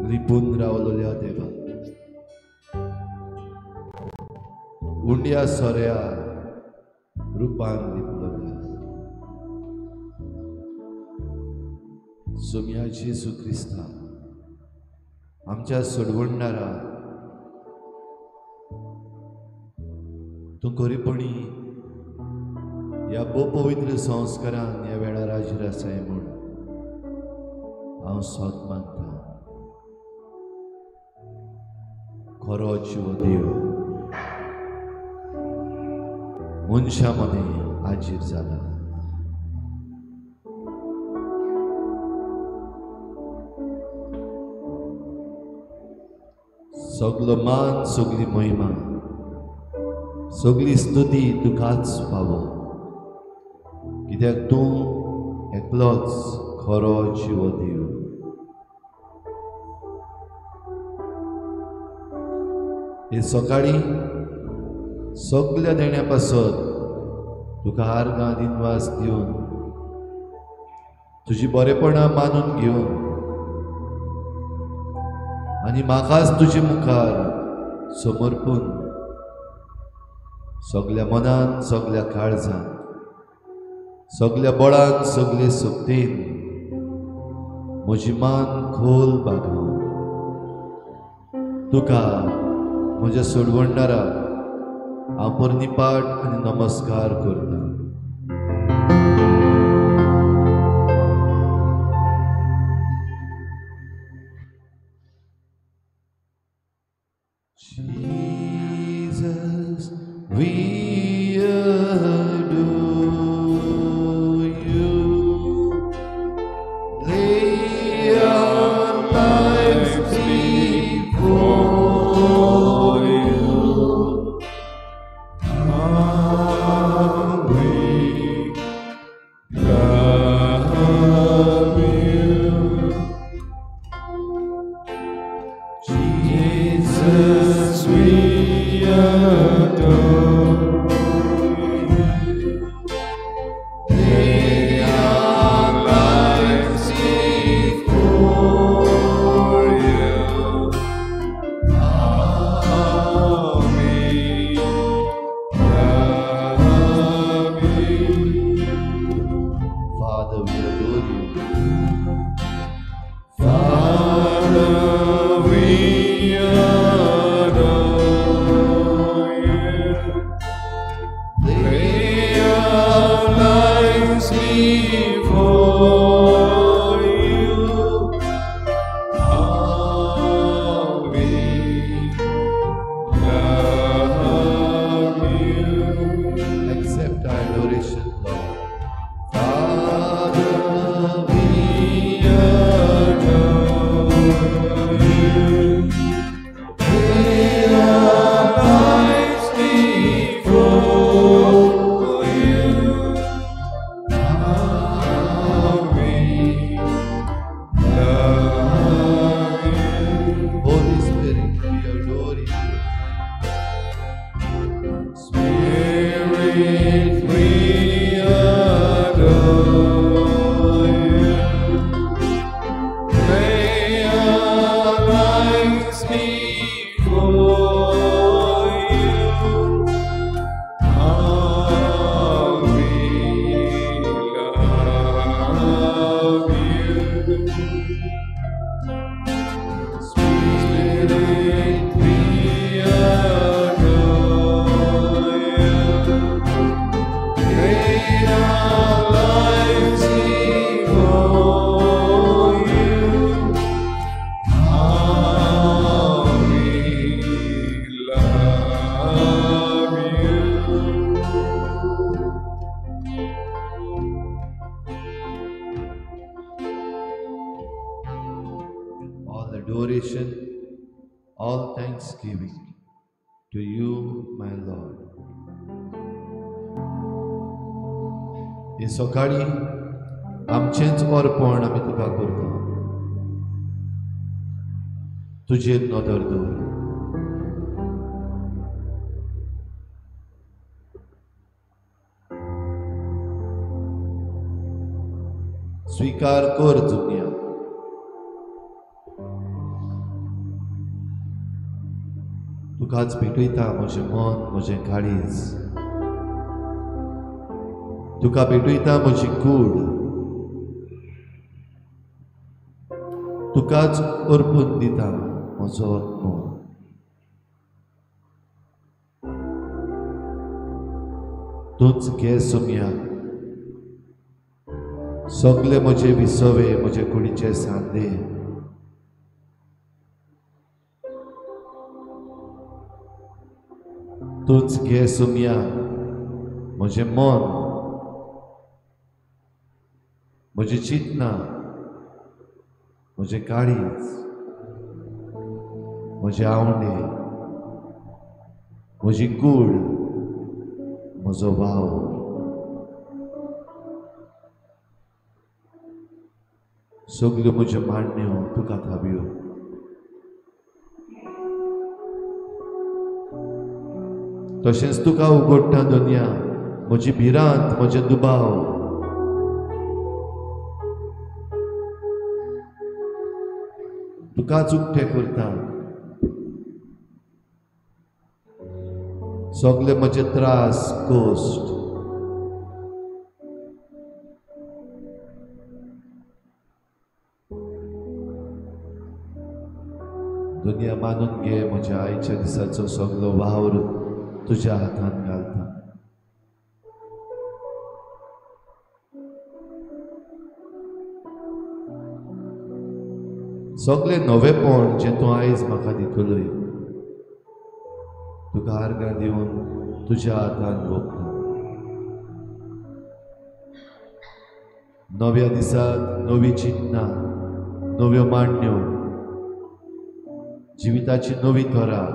लिपून रावलेल्या देवा, उंड्या सोऱ्या रूपान लिपलेल्या सोम्या जेजू क्रिस्ता, आमच्या सोडवणारा, तू खरीपणी या पवित्र संस्कारान ह्या वेळार हाजीर आसाय म्हूण हांव सोत मागता. खरो जीव देव मनशा मध्ये हाजीर जाला. सगलो मान, सगली महिमा, सगली स्तुती तुकाच पावो, कित्याक तूं एकलोच खरो जीव देव. हे सकाळी सगळ्या देण्या पासत तुका आर्गां दिनवास दिवन तुजी बरेपणां मानून घेवन आनी म्हाकाच तुजे मुखार समर्पून सगळ्या मनान, सगळ्या काळजान, सगळ्या बळान, सगळे सक्तीन म्हजी मान खोल बागव तुका म्हज्या सोडवणाराक हांव परनिपाट आनी नमस्कार करता. Jesus, we adore you. Lay our lives before you. We love you. Jesus, we adore you. Lay our lives before you. We love you. Father, we adore you. Father, we adore you. Lay our lives before you. We love you. Accept our adoration, Lord. Father, we adore you. Lay our lives before you. We love you. Holy Spirit, we adore you. Spirit, we adore you. Lay our lives before you. We love you. Spirit, we adore you. Lay our lives before you. We love you. All adoration, all thanksgiving to you, my Lord. हे सकाळी आमचेच अर्पण आमी तुका करता. तुजेर नदर दवर. स्वीकार कर जुन्या. तुकाच भेटयता म्हजें मन म्हजें काळीज, तुका भेटयता म्हजी कूड, तुकाच अर्पून दिता म्हजो आत्मो. तूच घे सुमया सगळे म्हजे विसवे, म्हजे कुडीचे सांदे. तूच घे सुमया म्हजें मन, म्हजी चिंतना, म्हजें काळीज, म्हजे आवंडे, म्हजी कूड, म्हजो वाव. सगल्यो म्हज्यो मांडण्यो तुका थाब्यो. तशेंच तुका उगडटा दुनिया, म्हजी भिरांत, म्हजे दुबाव. तुकाच उक्तें करता सगळे म्हजे त्रास, कोश्ट. दुनिया मानून घे म्हज्या आयच्या दिसाचो सगळो वावर तुज्या हातान घालता. सगळें नवेपण जें तूं आयज म्हाका दितलोय, तुका आर्गां दिवन तुज्या हातान भोगता. नव्या दिसाक नवी चिंतना, नव्यो मांडण्यो, जिविताची नवी तोरा.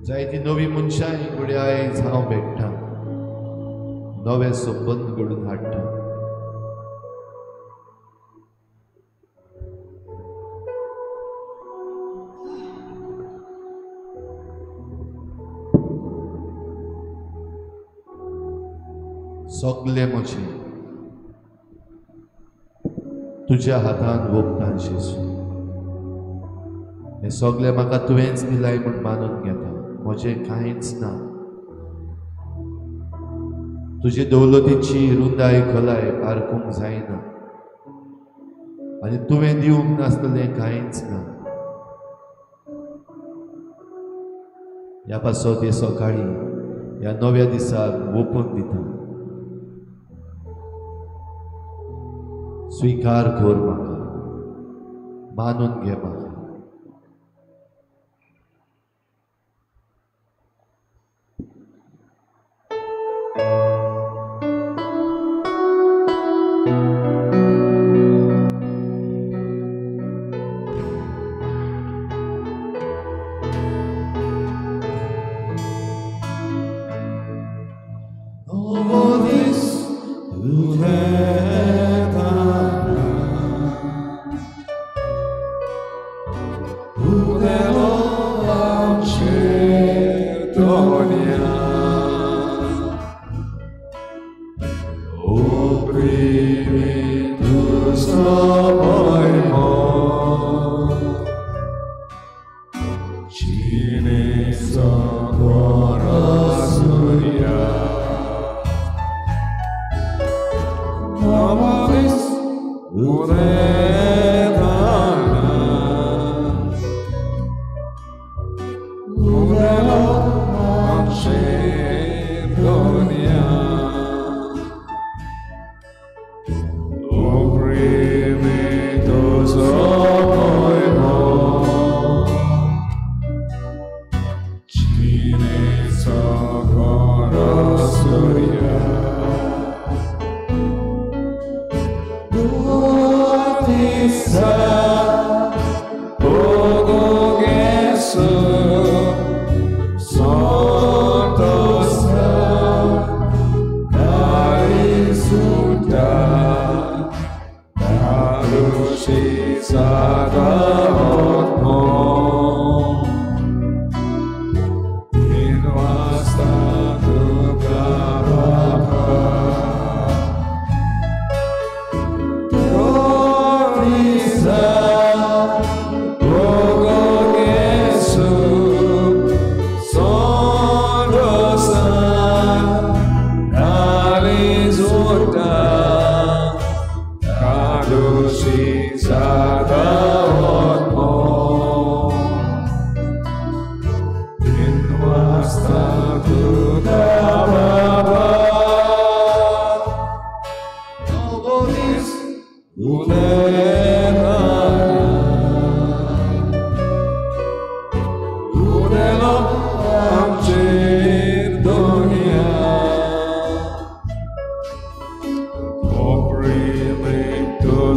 जायतीं नवी मनशांय फुडें आयज हांव भेट्टां, नवे संबंद घडून हाडटा. सगळे म्हजें तुज्या हातान भोगता जेजू. हें सगळें म्हाका तुवेंच दिलाय म्हूण मानून घेता. म्हजें कांयच ना. तुजे दौलतीची रुंदाय खोलाय पारखूंक जायना, आनी तुवें दिवंक नासलेलें कांयच ना. ह्या पासत हे सकाळी ह्या नव्या दिसाक ओपून दिता. स्वीकार कर म्हाका, मानून घे म्हाका.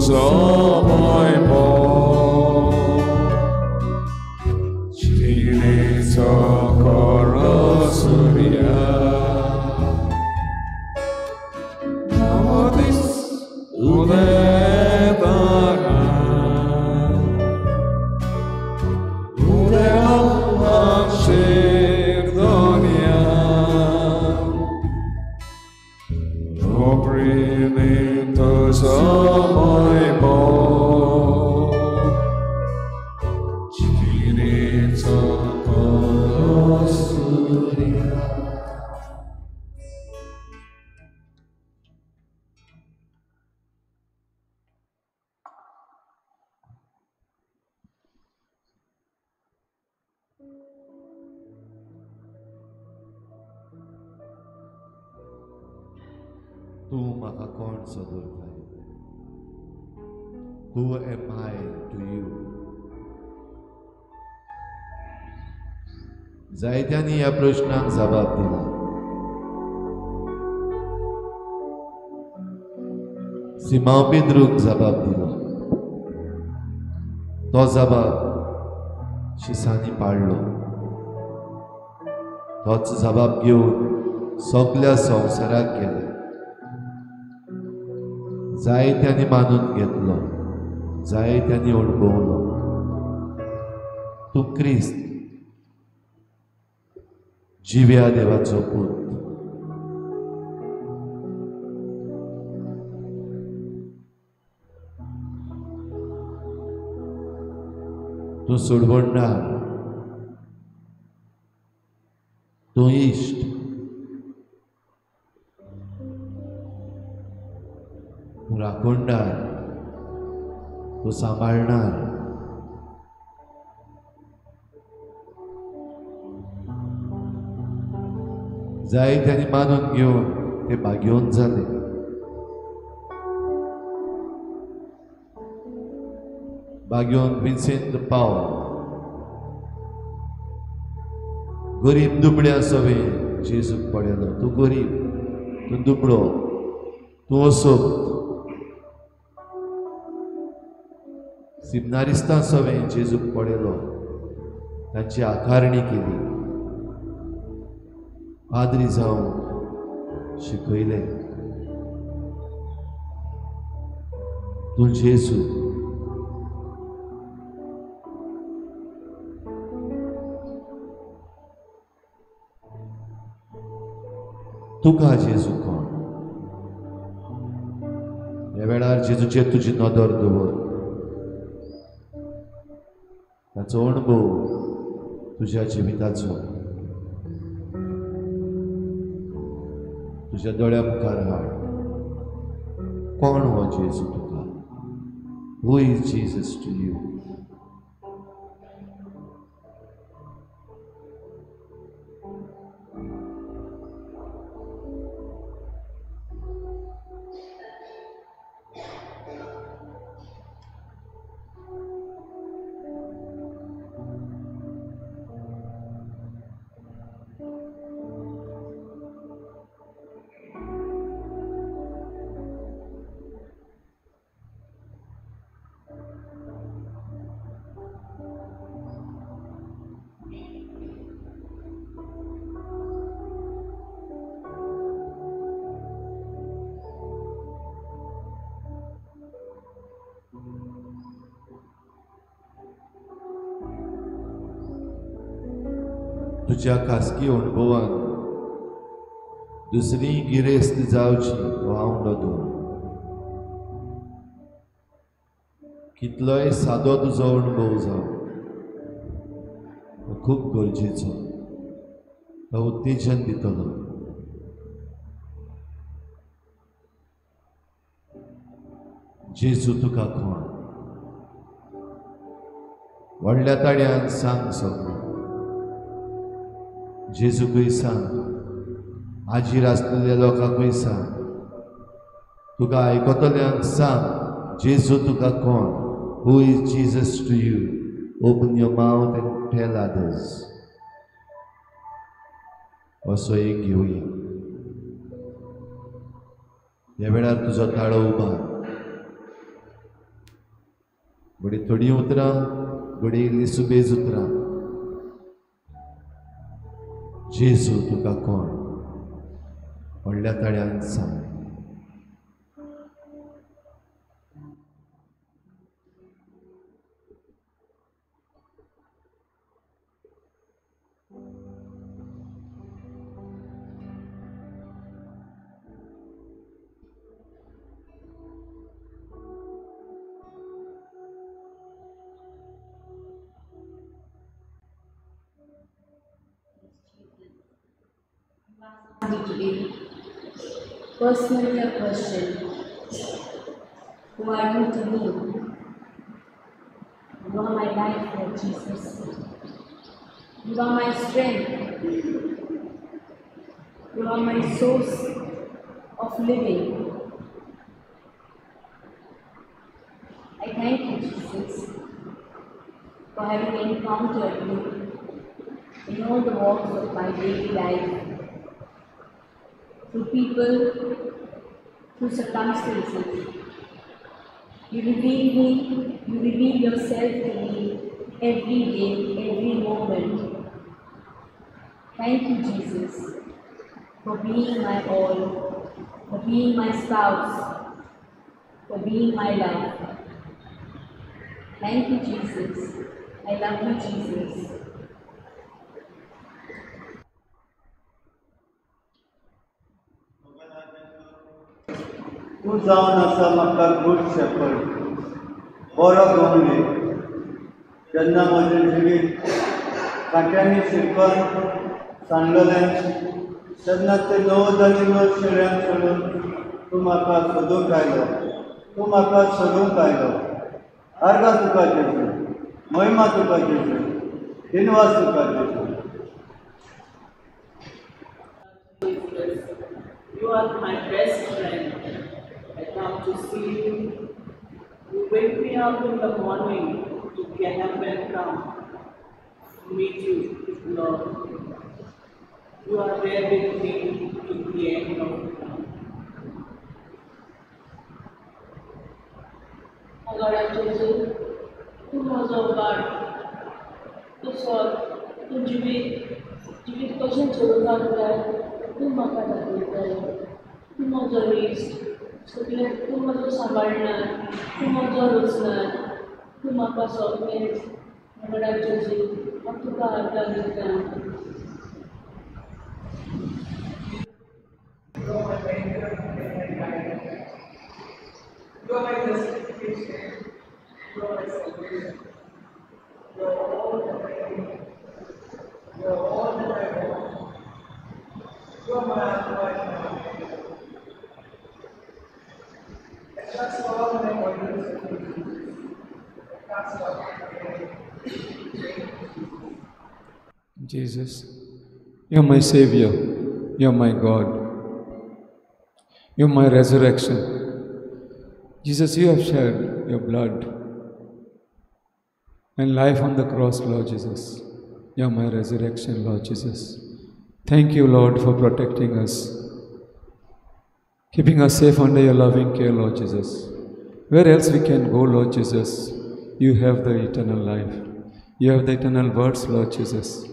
समय 지리서 걸어서랴 우대다가 우대한 확실더냐 오브리니 터서마이보 지리서 걸었으랴. तू म्हाका कोण सदरताय? Who am I to you? जायत्यांनी ह्या प्रश्नाक जबाब दिला. सिमांव पेद्रूक जबाब दिलो. तो जबाब शिसांनी पाळलो. तोच जबाब घेवन सगळ्या संवसाराक गेले. जायत्यांनी मानून घेतलो, जायत्यांनी अणभवलो. तू क्रिस्त, जिव्या देवाचो पूत. तू सोडवणदार, तू इश्ट, तू राखणदार, तू सांबाळणार. जायत्यांनी मानून घेवन ते भाग्यवन जाले. भाग्यवन विन्सेंट पावल गरीब दुबड्या सवे जेजूक पडलो. तू गरीब, तू दुबळो, तू असोत. सिमनारिस्तां सवे जेजूक पडलो. तांची आकारणी केली. पाद्री जावन शिकयले. तू जेजू, तुका जेजू कोण? ह्या वेळार जेजूचेर तुजी नदर दवर. ताचो अणभव तुज्या जिविताचो तुज्या दोळ्या मुखार हाड. कोण हो जेजू तुका? Who is Jesus to you? तुज्या खासगी अणभवान दुसरी गिरेस्त जावची हो हांव नदर. कितलोय सादो तुजो अणभव जावं, तो खूब गरजेचो. तो उत्तेजन दितलो. जेजू तुका कोण? व्हडल्या ताळ्यान सांग सगळें. जेजूकय सांग, आजीर आसलेल्या लोकांकूय सांग, तुका आयकतल्यांक सांग, जेजू तुका कोण? Who is Jesus to you? Open your mouth and tell others. असो एक घेवया. ह्या वेळार तुजो ताळो उबार. बडी थोडी उतरां बडी इल्ली सुबेज उतरां. जेजू तुका कोण व्हडल्या तळ्यान सांग. Me today, personally a question. Who are you to me? You are my life, Lord Jesus. You are my strength. You are my source of living. I thank you, Jesus, for having encountered me in all the walks of my daily life. Through people, through circumstances. You reveal yourself to me every day, every moment. Thank you, Jesus, for being my all, for being my spouse, for being my love. Thank you, Jesus. I love you, Jesus. तूं जावन आसा म्हाका good shepherd, बरो गवंडी. जेन्ना म्हजें जिवीत कांट्यांनी शिरकोन सांडलेलें तेन्ना ते 90 आनी 9 शेळ्यांक सोडून तूं म्हाका सोदूंक आयलो. तूं म्हाका सोदूंक आयलो. आर्गां तुका जेजू, महिमा तुका जेजू, दिनवास तुका जेजू. You are my best friend. I come to see you. You wake me up in the morning to get up and come to meet you, Lord. You are there with me to the end of time. Agora Jesus, tu माझा उबार, तू sir, तू जीवित कशें चलोवपाक जाय, तू म्हाका दाखयताय. तू म्हजो इश्ट, सगळें तू म्हजो सांबाळणार, तू म्हजो रचणार, तू म्हाका सगळेंच. agora Jesus, हांव तुका आदार दिता. You are my justification. You are my salvation. You are all that I need. You are all that I want. You are my Alpha and my Omega. I trust all my wonders and Jesus. I trust all my Jesus, you're my Savior, you're my God, you're my resurrection. Jesus, you have shed your blood and life on the cross, Lord Jesus. You're my resurrection, Lord Jesus. Thank you, Lord, for protecting us, keeping us safe under your loving care, Lord Jesus. Where else we can go, Lord Jesus? You have the eternal life. You have the eternal words, Lord Jesus.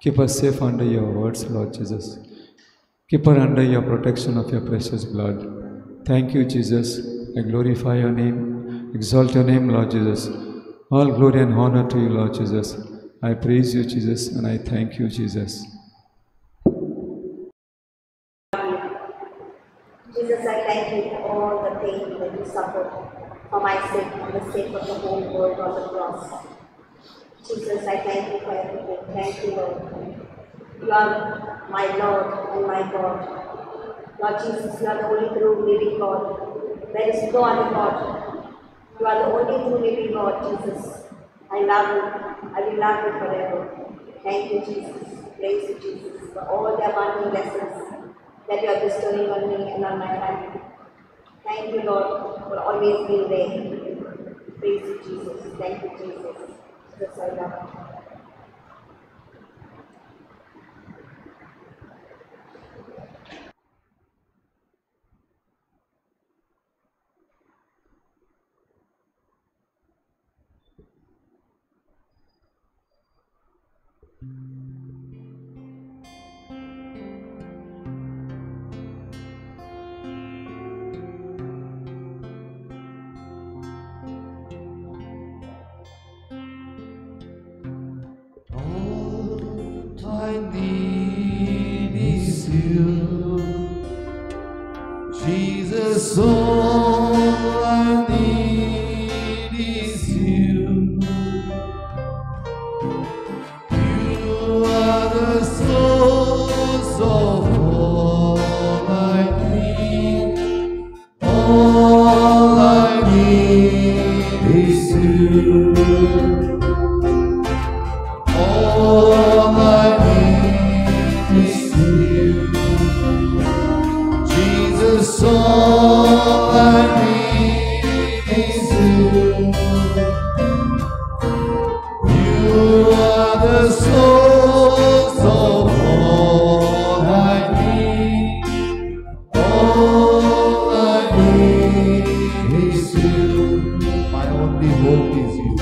Keep us safe under your words, Lord Jesus. Keep us under your protection of your precious blood. Thank you, Jesus. I glorify your name, exalt your name, Lord Jesus. All glory and honor to you, Lord Jesus. I praise you, Jesus, and I thank you, Jesus. Jesus, I thank you for all the pain that you suffered for my sake and the sake of the whole world on the cross. Jesus, I thank you for everything. Thank you, Lord. You are my Lord and my God. Lord Jesus, you are the only true living God. There is no other God. You are the only true living God, Jesus. I love you. I will love you forever. Thank you, Jesus. Praise you, Jesus, for all the abundant blessings that you are bestowing on me and on my family. Thank you, Lord, for always being there. Praise you, Jesus. Thank you, Jesus. Jesus, I love you. need is you. Jesus, all I need is you. You are the source of all I need. All I need is you. All I need is you. Jesus, all I need is you. You are the source of all I need. All I need is you. My only hope is you.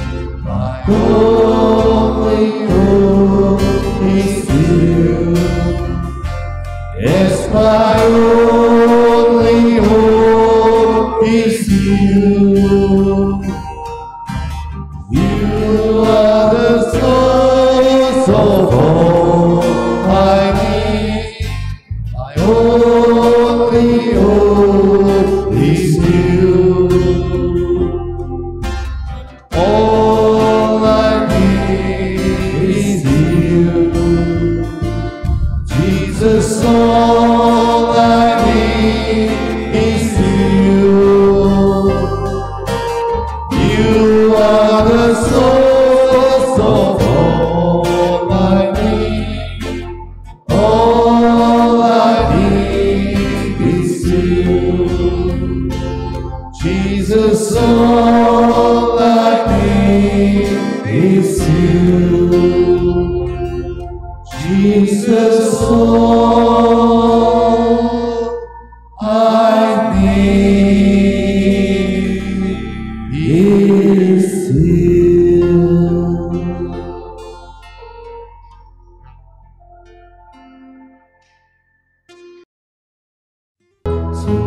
My only hope is you. Yes, my only hope is you. You are the source of all I need. My only hope is you. All I need is you. Jesus, all I need is you. You are the source of all I need. All I need is you. Jesus, all I need is you. Jesus, all I need is you.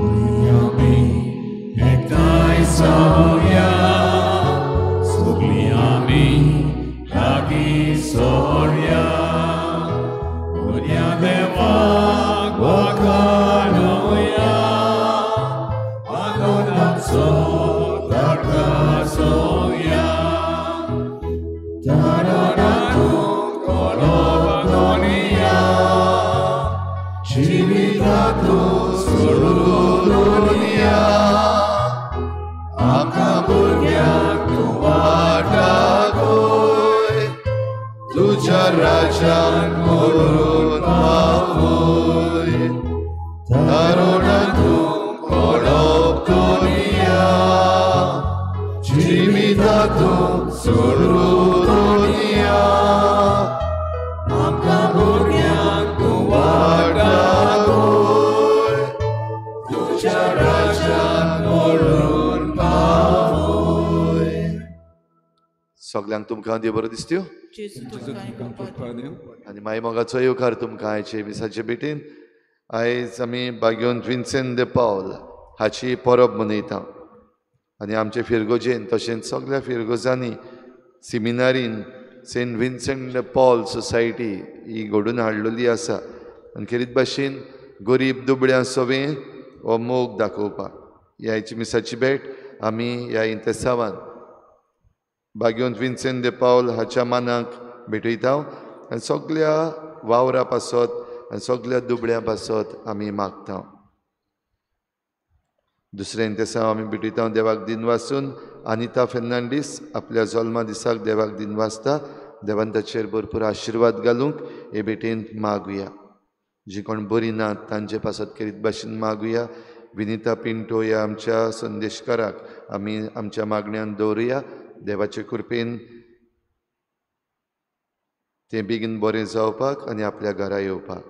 Sugliami et dai soia, sugliami lagi soria, unia deva guacanoia, adonam so targa soia, taronatum colobadonia, civitatus Suludunia, Akaburnya tuwadagoi, Tuja rajan murun mawoi, Taronatum kolok dunia, Civitatum Suludunia, Akaburnya tuwadagoi, Rajan morun pavoi. सगळ्यांक तुमकां देव बरो दिसत्यो जेजू तुमकां तुमकां देव आनी my मोगाचो येवकार तुमकां आयचे मिसाचे भेटेन आयज आमी बागेवन विन्सेंट de Paul हाची परब मनयता आनी आमचे फिरगोजेन तशेंच सगळ्या फिरगोजांनी सेमिनारीन saint Vincent de Paul society ही घडोवन हाडलेली आसा आनी खेरीत भाशेन गरीब दुबळ्या सवें हो मोग दाखोवपाक ह्याची मिसाची भेट आमी ह्या इंतेसावान बागेवंत विन्सेंट de Paul हाच्या मानाक भेटयता आनी सगळ्या वावरा पासत आनी सगळ्या दुबळ्यां पासत आमी मागता दुसरें इंतेसांव आमी भेटयता देवाक दिन वाचून अनिता फेर्नांडीस आपल्या जल्मा दिसाक देवाक दिन वाचता देवान ताचेर भरपूर आशिर्वाद घालूंक हे भेटेन मागुया जी कोण बरी नात तांचे पासत करीत भाशेन मागुया विनिता पिंटो ह्या आमच्या संदेशकाराक आमी आमच्या मागण्यांत दवरुया देवाचे कृपेन तें बेगीन बरें जावपाक आनी आपल्या घरा येवपाक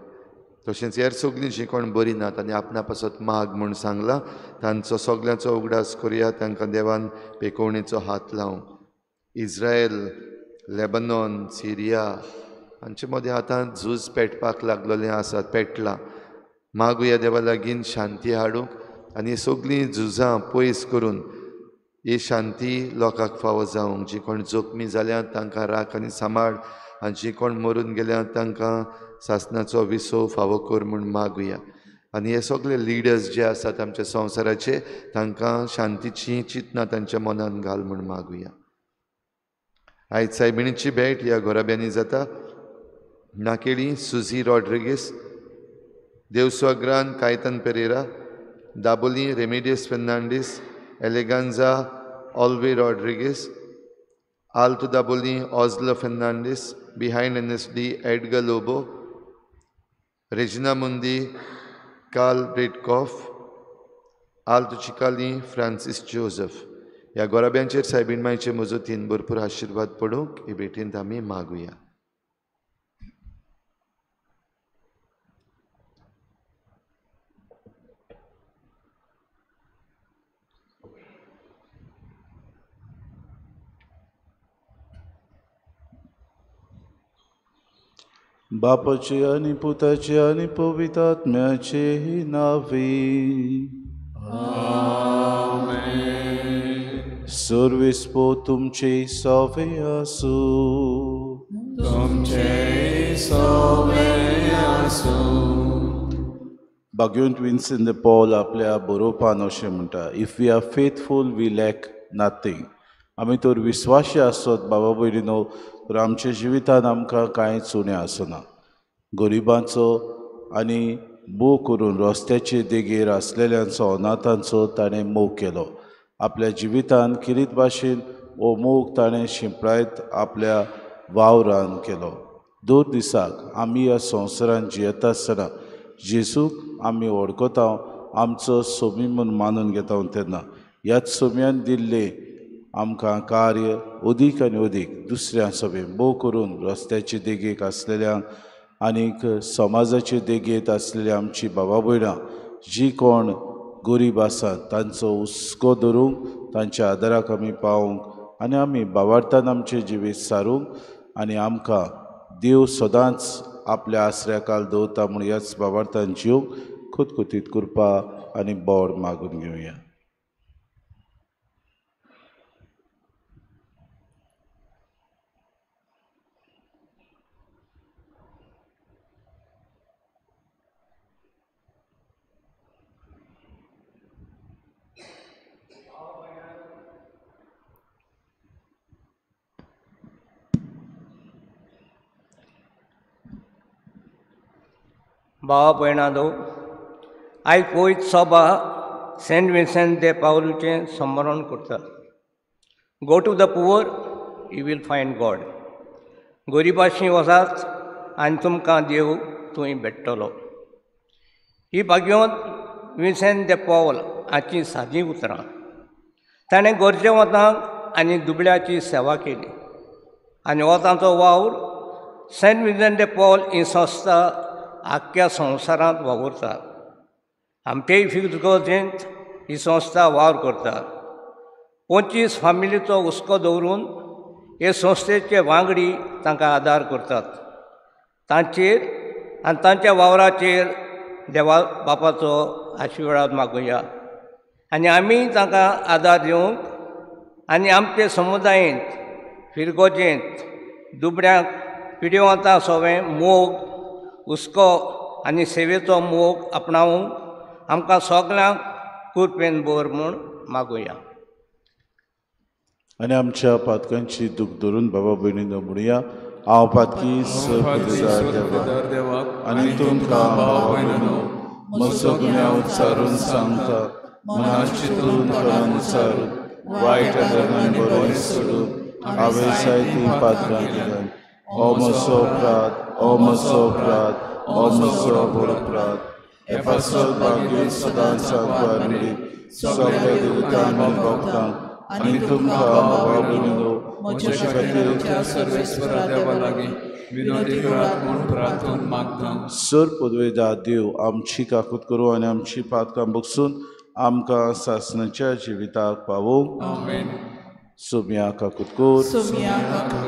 तशेंच हेर सगळीं जीं कोण बरी नात आनी आपणा पासत माग म्हूण सांगलां तांचो सगळ्यांचो उगडास करुया तांकां देवान पेकोवणेचो हात लावंक इज्रायल लेबनॉन सिरिया हांचे मदें आतां झूज पेटपाक लागलेलें आसा पेटलां मागुया देवा लागीं शांती हाडूंक आनी सगळीं झुजां पयस करून ही शांती लोकांक फावो जावंक जीं कोण जखमी जाल्यांत तांकां राख आनी सांबाळ आनी जीं कोण मरून गेल्यांत तांकां सासणाचो विसो फावो कर म्हूण मागुया. आनी हे सगळे लिडर्स जे आसात आमच्या संवसाराचे तांकां शांतीची चिंतना तांच्या मनान घाल म्हूण मागुया. आयज सायबिणीची भेट ह्या घोराब्यांनी जाता. नाकेळी सुझी रॉड्रिगीस, देवस्वाग्रान Caetan Pereira, Dabolim Remedios Fernandes, एलेगांजा ऑल्वे रॉड्रिगीस, आल्तो दाबोली ऑझलो Fernandes, behind NSD Edgar Lobo, Regina मुंदी कार्ल ब्रेडकॉफ, आल्तो चिकाली फ्रांसीस जोसेफ. ह्या गोराब्यांचेर सायबीण मायचे मजतीन भरपूर आशिर्वाद पडूंक हे भेटेंत आमी मागुया. बापाचे आनी पुताचे आनी पवित्र आत्म्याचे नावी. सर्वेस्पो तुमचे सवे आसू. तुमचे सवे आसू. भाग्यवंत विन्सेंट द पॉल आपल्या बरोवपान अशें म्हणटा, if we are faithful we lack nothing. आमी तर विस्वासी आसत बाबा भयणीनो, तर आमच्या जिवितान आमकां कांयच उणें आसना. गरिबांचो आनी मोग करून रस्त्याचे देगेर आसलेल्यांचो अनाथांचो ताणें मोग केलो. आपल्या जिवितान किरीत भाशेन हो मोग ताणें शिंपडायत आपल्या वावरान केलो. दर दिसाक आमी ह्या संवसारान जियेता आसतना जेजूक आमी वळखता, आमचो सोमी म्हूण मानून घेता तेन्ना ह्याच सोम्यान दिल्ले आमकां कार्य अदीक आनी अदीक दुसऱ्यां सभेन मोग करून रस्त्याचे देगेक आसलेल्यांक आनीक समाजाचे देगेत आसलेल्या आमची बाबा भयणां जी कोण गरीब आसात तांचो हुस्को धरूंक, तांच्या आदाराक आमी पावूंक आनी आमी भावार्थान आमचें जिवीत सारूंक आनी आमकां देव सदांच आपल्या आसऱ्याकाल दवरता म्हूण ह्याच भावार्थान जिवंक खुतखुतीत कृपा आनी बोड मागून घेवया. भावा भयणांनो, आयज पयत सभा सेंट विन्सेंट दे पावलचें स्मरण करता. Go to the poor you will find God. गरिबाशी वचात आनी तुमकां देव थंय भेट्टलो. ही भाग्यवंत विन्सेंट दे पॉल हाची सादी उतरां. ताणें गरजेवंतांक आनी दुबळ्याची सेवा केली आनी हो तांचो वावर Saint Vincent they Paul he संस्था आख्ख्या संवसारांत वावुरता. आमचेय फिक्स गरजेंत ही संस्था वावर करता. 25 फामिलीचो हुस्को दवरून हे संस्थेचे वांगडी तांकां आदार करतात. तांचेर आनी तांच्या वावराचेर देवा बापाचो आशिर्वाद मागुया आनी आमी तांकां आदार दिवंक आनी आमचे समुदायांत फिरगोजेंत दुबळ्यांक पिड्येवंतां सवें मोग, हुस्को आनी सेवेचो मोग आपणावंक आमकां सगल्यांक कृपेन भर म्हूण मागुया. आनी आमच्या पातकांची दूख धरून बाबा भयणीनो म्हणुया, हांव पातकी सर्वेदार देवाक आनी तुमकां भाव भयणीनो म्हजो गुन्यांव उच्चारून सांगता. मनात चिंतून कळान विचारून वायट आदरान बरोय सोडून हांवें जायतीं पातकां केल्यात. हो म्हजो अपराध, हो म्हजो अपराध, हो म्हजो अपराध. हे पासत भाग्य सदांच आंकवारली सगळ्या देवतांक आनी भक्तांक आनी तुमकां भावा भयणीनो म्हज्या खातीर सर्वेस्वरा देवा लागीं विनोदी करात म्हूण प्रार्थना मागता. सर पदवेदा देव आमची काकूत करूं आनी आमची पातकां बगसून आमकां सासणाच्या जिविताक पावोवंक. आमेन. सोम्या काकूत कोर,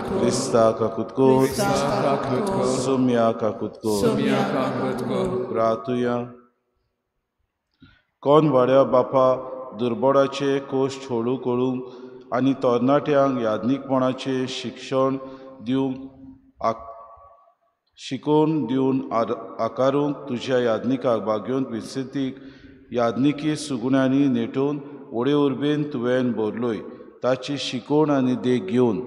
क्रिस्ता काकूत कोर, सोम्या काकूत कोर. प्रार्थुया. कोण वाड्या बापा दुर्बळाचे कोश्ट हळू कळूंक आनी तरणाट्यांक याज्ञीकपणाचें शिक्षण दिवंक शिकोवन दिवन आकारूंक तुज्या यादनिकाक बागेवंत विस्तृतीक यादनिकी सुगुण्यांनी नेटोवन व्हडे उर्बेन तुवें भरलोय. ताची शिकोवण आनी देख घेवन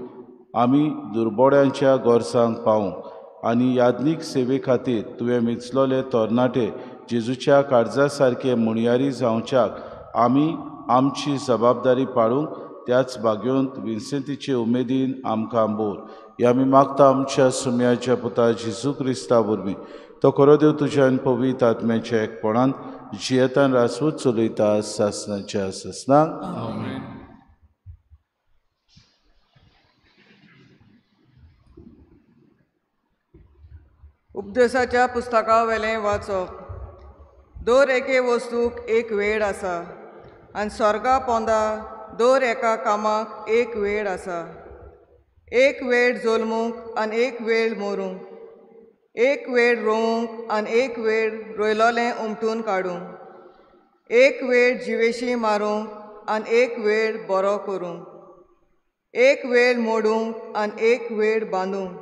आमी दुर्बोड्यांच्या गोरसांक पावूंक आनी यादनीक सेवे खातीर तुवें मिचलोले तरणाटे जेजूच्या काळजा सारके मुणयारी जावच्याक आमी आमची जबाबदारी पाळूंक त्याच बागेवंत विन्सेंतीचे उमेदीन आमकां बोर. हे आमी मागता आमच्या सुम्याच्या पुता जेजू क्रिस्ता वरवीं. तो खरो देव तुज्यान पवित्र आत्म्याच्या एकपणान जियेतान रासवत चलयता सासणाच्या ससनाक. आमेन. उपदेशाच्या पुस्तका वेलें वाचप. दर एके वस्तूक एक वेळ आसा आनी स्वर्गा पोंदा दर एका कामाक एक वेळ आसा. एक वेळ जल्मूंक आनी एक वेळ मरूंक, एक वेळ रोवंक आनी एक वेळ रोयलोलें उमटून काडूंक, एक वेळ जिवेशी मारूंक आनी एक वेळ बरो करूंक, एक वेळ मोडूंक आनी एक वेळ बांदूंक,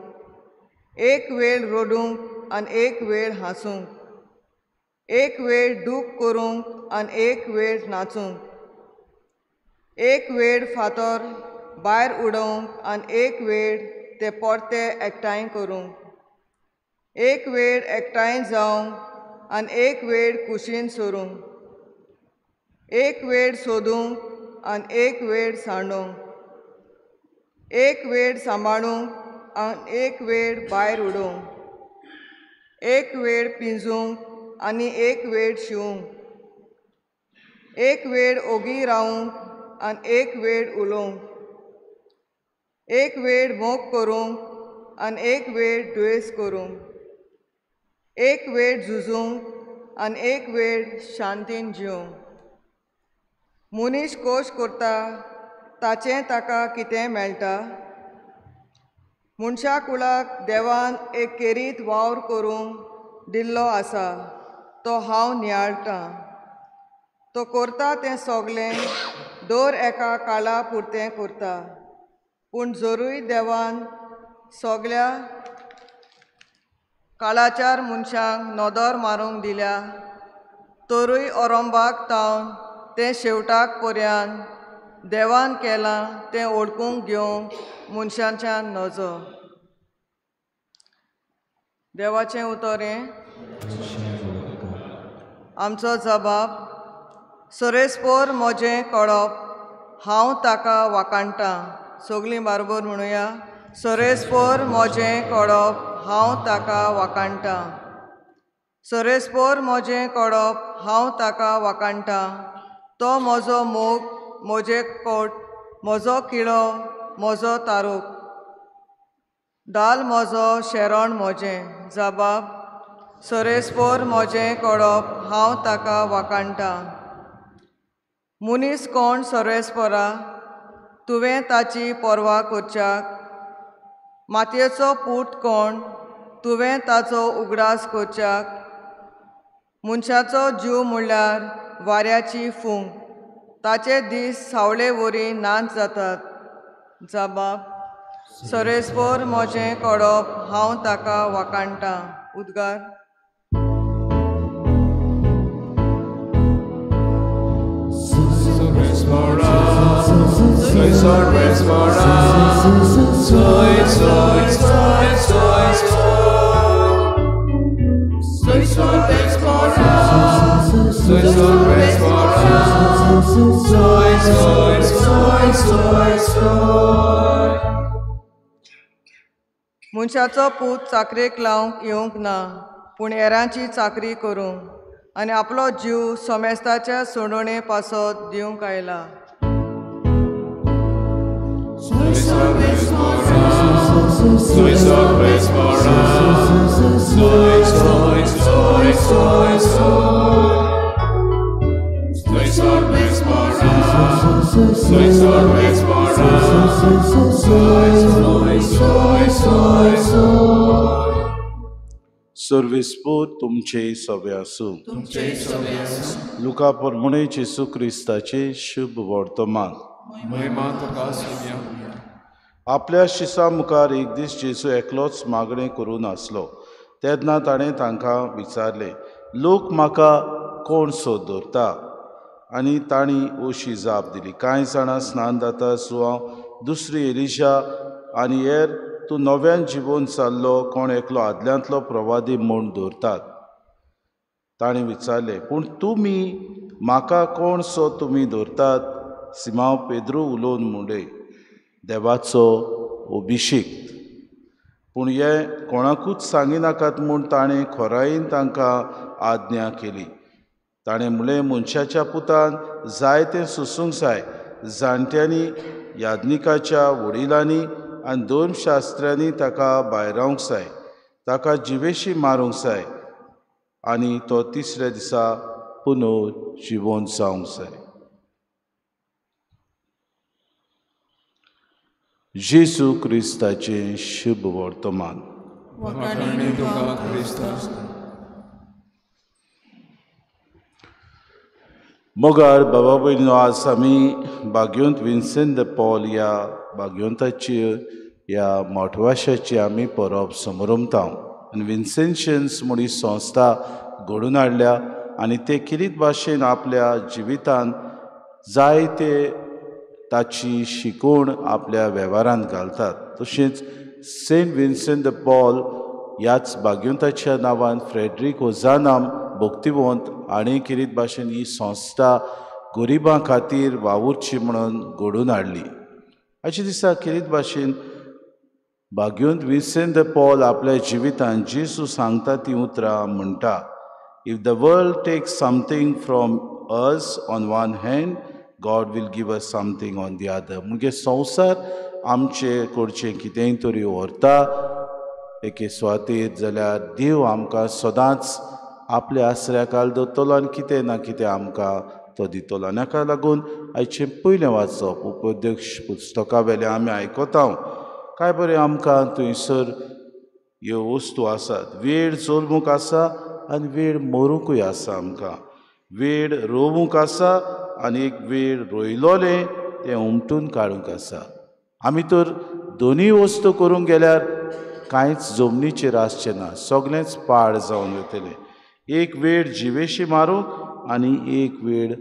एक वेळ रडूंक आनी एक वेळ हांसूंक, एक वेळ दूख करूंक आनी एक वेळ नाचूंक, एक वेळ फातर भायर उडोवंक आनी एक वेळ ते परते एकठांय करूंक, एक वेळ एकठांय जावंक आनी एक वेळ कुशीन सोरूंक, एक वेळ सोदूंक आनी एक वेळ सांडूंक, एक वेळ सांबाळूंक आनी एक वेळ भायर उडोवंक, एक वेळ पिंजूंक आनी एक वेळ शिवूंक, एक वेळ ओगी रावंक आनी एक वेळ उलोवंक, एक वेळ मोग करूंक आनी एक वेळ दुयेस करूंक, एक वेळ झुजूंक आनी एक वेळ शांतीन जिवंक. मनीस कोश करता ताचें ताका कितें मेळटा. मनशा कुळाक देवान एक केरीत वावर करूंक दिल्लो आसा तो हांव नियाळटां. तो करता तें सगलें दर एका काळा पुरतें करता. पूण जरूय देवान सगल्या काळाचार मनशांक नदर मारूंक दिल्या तरूय अरंबाक तावन तें शेवटाक पर्यान देवान केलां तें ओळखूंक घेवंक मनशांच्या नजो. देवाचें उतर हें. आमचो जबाब. सरेस्पोर म्हजें कळप हांव ताका वाकाणटां. सगलीं बारबर म्हणुया. सरेस्पोर म्हजें कळप हांव ताका वाकाणटां. सरेस्पोर म्हजें कळप हांव ताका वाकाणटां. तो म्हजो मोग, म्हजें कोट, म्हजो किळो, म्हजो तारूक. दाल म्हजो, शेरोण म्हजें. जबाब. सरेस्पोर म्हजें कळप हांव ताका वाकाणटां. मनीस कोण सरेस्पोरा तुवें ताची पर्वा करच्याक. मातयेचो पूत कोण तुवें ताचो उगडास करच्याक. मनशाचो जीव म्हणल्यार वाऱ्याची फूंक. ताचे दीस सावळे वरी नाच जातात. जबाब. सरेस्पोर म्हजें कळप हांव ताका वाकाणटां. उद्गार. Soy sorpresa mora, soy sorpresa mora, soy sorpresa mora, मनशाचो पूत चाकरेक लावंक येवंक ना, पूण हेरांची चाकरी करूंक आनी आपलो जीव सोमेस्ताच्या सोडोणे पासत दिवंक आयला. Soy sorpresa mora, soy sorpresa mora, soy sorpresa mora, soy sorpresa mora. सर्विस्पूर तुमचे सवे आसूं. लुका परमुणे जेसू क्रिस्ताचे शुभ वर्तमान. आपल्या शिसा मुखार एक दीस जेजू एकलोच मागणें करून आसलो तेन्ना ताणें तांकां विचारलें, लोक म्हाका कोण सो दवरता? आनी तांणी अशी जाप दिली, कांय जाणां स्नान जाता सो हांव दुसरी एलिशा, आनी हेर तूं नव्यान जिवून जाल्लो कोण एकलो आदल्यांतलो प्रवादी म्हूण दवरतात. ताणें विचारलें, पूण तुमी म्हाका कोण सो तुमी दवरतात? सिमांव पेद्रू उलोवन म्हणलें, देवाचो अभिषेक. पूण हे कोणाकूच सांगिनाकात म्हूण ताणें खोरायेन तांकां आज्ञा केली. ताणें म्हणलें, मनशाच्या पुतान जायतें सोंसूंक जाय. जाणट्यांनी, याज्ञिकाच्या वडिलांनी आनी 2 शास्त्र्यांनी ताका भायर रावंक जाय. ताका जिवेशी मारूंक जाय आनी तो 3ऱ्या दिसा पुनर्जिवोवन जावंक जाय. जेजू क्रिस्ताचें शुभ वर्तमान. वखाणी तुका क्रिस्ता. मोगार बाबा भयणीनो, आज आमी भाग्यवंत विन्सेंट द पॉल ह्या भाग्यवंताची ह्या मोठवाशाची आमी परब समरमतांव. आनी विन्सेंशन्स म्हूण ही संस्था घडोवन हाडल्या आनी ते किरीत भाशेन आपल्या जिवितान जायते ताची शिकवण आपल्या वेव्हारांत घालतात. तशेंच सेंट विन्सेंट द पॉल ह्याच भाग्यवंताच्या नांवान फ्रेडरीक ओझानाम भक्तिवंत आनी किरीत भाशेन ही संस्था गरिबां खातीर वावुरची म्हणून घडोवन हाडली. आयच्या दिसा किरीत भाशेन भाग्यवंत विन्सेंट द पॉल आपल्या जिवितान जेजू सांगता ती उतरां म्हणटा, if the world takes something from us on one hand, God will give us something on the other. म्हणजे संवसार आमचे कडचें कितेंय तरी व्हरता एके सुवातेर, जाल्यार देव आमकां सदांच आपल्या आसऱ्याखाल दवरतलो आनी कितें ना कितें आमकां तो दितलो. आनी हाका लागून आयचें पयलें वाचप उपदेश पुस्तका वेल्यान आमी आयकतांव. काय बरें आमकां थंयसर ह्यो वस्तू आसात. वेळ चलवूंक आसा आनी वेळ मरूंकूय आसा. आमकां वेळ रोवूंक आसा आनी एक वेळ रोयलोलें तें उमटून काडूंक आसा. आमी तर दोनूय वस्तू करूंक गेल्यार कांयच जमनीचेर आसचें ना, सगळेंच पाड जावन वतलें. एक वेळ जिवेशी मारूंक आनी एक वेळ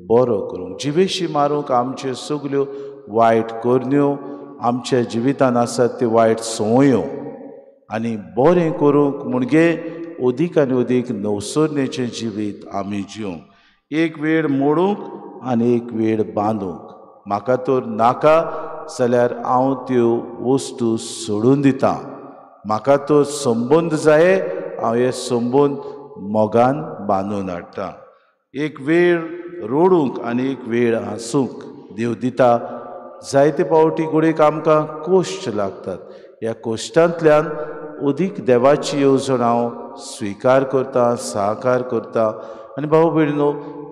बरो करूंक. जिवेशी मारूंक आमच्यो सगल्यो वायट करण्यो, आमच्या जिवितान आसात त्यो वायट संवयो, आनी बरें करूंक म्हणजे अदीक आनी अदीक नवसरणेचें जिवीत आमी जिवंक. एक वेळ मोडूंक आनी एक वेळ बांदूंक. म्हाका तर नाका जाल्यार हांव त्यो वस्तू सोडून दितां. म्हाका तर संबंद जाये, हांव हे संबंद मोगान बांदून हाडटां. एक वेळ रोडूंक आनी एक वेळ हांसूंक देव दिता. जायते पावटी घडयेक आमकां कोश्ट लागतात. ह्या कोश्टांतल्यान अदीक देवाची येवजण हांव स्विकार करतां, सहकार करतां. आनी भाव भयणीनो,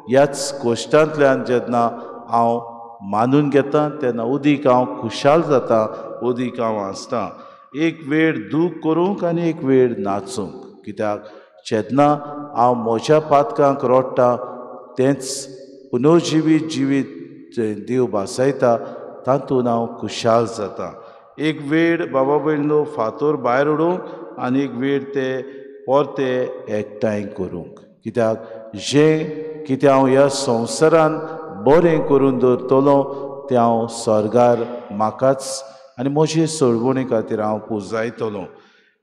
ह्याच कोश्टांतल्यान जेन्ना हांव मानून घेतां तेन्ना अदीक हांव खुशाल जातां, अदीक हांव हांसतां. एक वेळ दूख करूंक आनी एक वेळ नाचूंक. कित्याक जेन्ना हांव म्हज्या पातकांक रोडटां तेंच पुनर्जिवीत जिवीत देव भासयता, तातूंत हांव खुशाल जातां. एक वेळ बाबा भयणीनो फातर भायर उडोवंक आनी एक वेळ ते परते एकठांय करूंक. कित्याक जें कितें हांव ह्या संवसारान बरें करून दवरतलों तें हांव स्वर्गार म्हाकाच आनी म्हजे सोडवणे खातीर हांव पुजायतलों.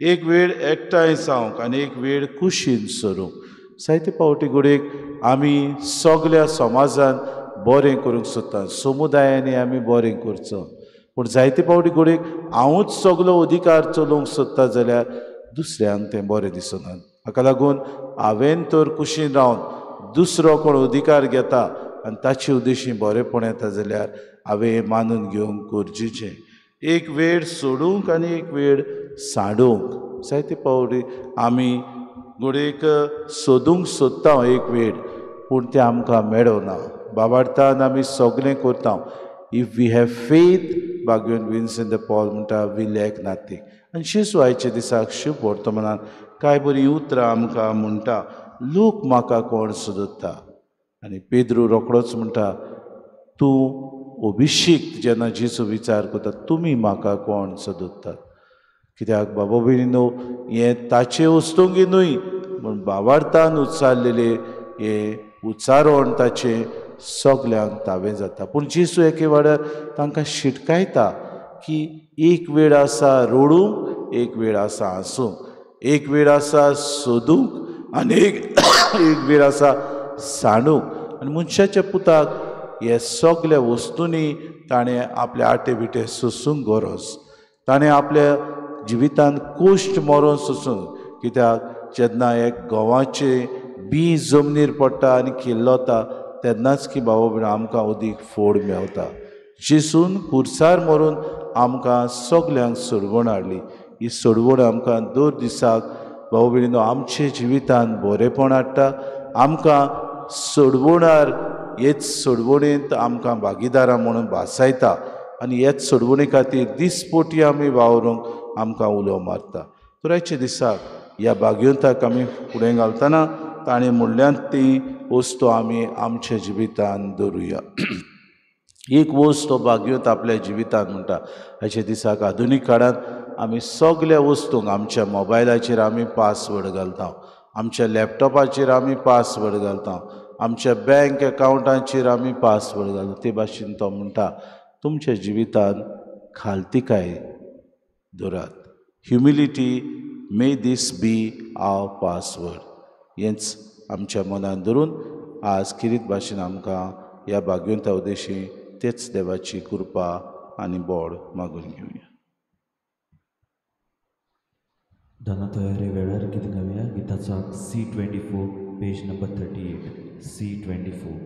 एक वेळ एकठांय जावंक आनी एक वेळ कुशीन सरूंक. जायते पावटी घडयेक आमी सगल्या समाजान बरें करूंक सोदतात, समुदायांनी आमी बरें करचो. पूण जायते पावटी घडयेक हांवूच सगलो अधिकार चलोवंक सोदता जाल्यार दुसऱ्यांक तें बरें दिसना. हाका लागून हांवें तर कुशीन रावन दुसरो कोण अधिकार घेता आनी ताचे उद्देशीं बरेंपण येता जाल्यार हांवें हें मानून घेवंक गरजेचें. एक वेळ सोडूंक आनी एक वेळ सांडूंक. जायते पावटी आमी घडयेक सोदूंक सोदता एक वेळ, पूण तें आमकां मेळना. बाबार्थान आमी सगळें करता. इफ वी हॅव फेथ, भाग्यवंत विन्सेंट द पॉल म्हणटा, वी लॅक नथींग. आनी जेजू आयच्या दिसाक शुभ वर्तमानान कांय बरीं उतरां आमकां म्हणटा, लोक म्हाका कोण सोदता. आनी पेद्रू रोखडोच म्हणटा, तूं अभिषेक जेन्ना जेजू विचार करता, तुमी म्हाका कोण सोदतात. कित्याक बाबा भयणीनो हें ताचे वस्तूंगी न्हय पूण भावार्थान उच्चारलेले हे उच्चारण ताचें सगल्यांक तावें जाता. पूण जेजू एके वेळार तांकां शिटकायता की एक वेळ आसा रडूंक, एक वेळ आसा हांसूंक, एक वेळ आसा सोदूंक आनी एक वेळ आसा साणूंक. आनी मनशाच्या पुताक हे सगल्या वस्तूंनी ताणें आपले आटे बिटे सोंसूंक गरज. ताणें आपल्या जिवितांत कोश्ट मरोन सोंसूंक. कित्याक जेन्ना एक गंवाचें बी जमनीर पडटा आनी किल्लोता तेन्नाच की बाबा भयण आमकां अदीक फोड मेवता. जेजून खुर्सार मरून आमकां सगल्यांक सोडवण हाडली. ही सोडवण आमकां दर दिसाक बाबा भयणीनो आमचे जिवितांत बरेंपण हाडटा. आमकां सोडवणार हेच सोडवणेंत आमकां भागीदारां म्हणून भासायता आनी हेच सोडवणे खातीर दिसपोटी आमी वावरूंक आमकां उलो मारता. तर आयच्या दिसाक ह्या भाग्यवंताक आमी फुडें घालतना ताणें म्हणल्यान ती वस्तू आमी आमच्या जिवितांत दवरुया. एक वस्त तो भाग्यवंत आपल्या जिवितांत म्हणटा. आयच्या दिसाक आधुनीक काळांत आमी सगल्या वस्तूंक आमच्या मोबायलाचेर आमी पासवर्ड घालता, आमच्या लॅपटॉपाचेर आमी पासवर्ड घालता, आमच्या बँक अकावंटाचेर आमी पासवर्ड घालता. ते भाशेन तो म्हणटा तुमच्या जिवितांत खालतिकाय दवरात. Humility may this be our password. हेंच आमच्या मनान धरून आज किरीत भाशेन आमकां ह्या भाग्यवंता उद्देशी तेच देवाची कृपा आनी बोड मागून घेवया. दाना तयारी वेळार गीत गावया. गिताचो C24 पेज नंबर 38 C24.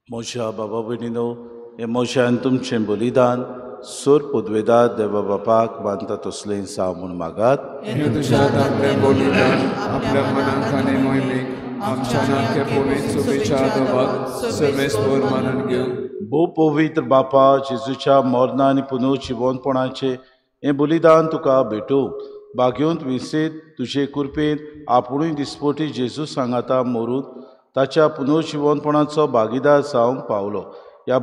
मोशा बाबा भयणीनो, हे मोशान तुमचें बलिदान सोर पदवेदार देवा बापाक बांदता तसलें साव म्हूण मागात. तुझ्या दांतलें बलिदान आपल्या मनांत आनी मोहिमेक आमच्या नाटके पवित्र चुकीच्या आदोबाक सर्वेस्पर मानून घेऊ. भोव पवित्र बापा, जेजूच्या मरणा आनी पुनर्जिवनपणाचें हें बलिदान तुका भेटूं. भाग्यवंत विसेत तुजे कृपेन आपुणूय दिसपोटी जेजू सांगाता मरून ताच्या पुनर्जिवनपणाचो भागीदार जावंक पावलो. ह्या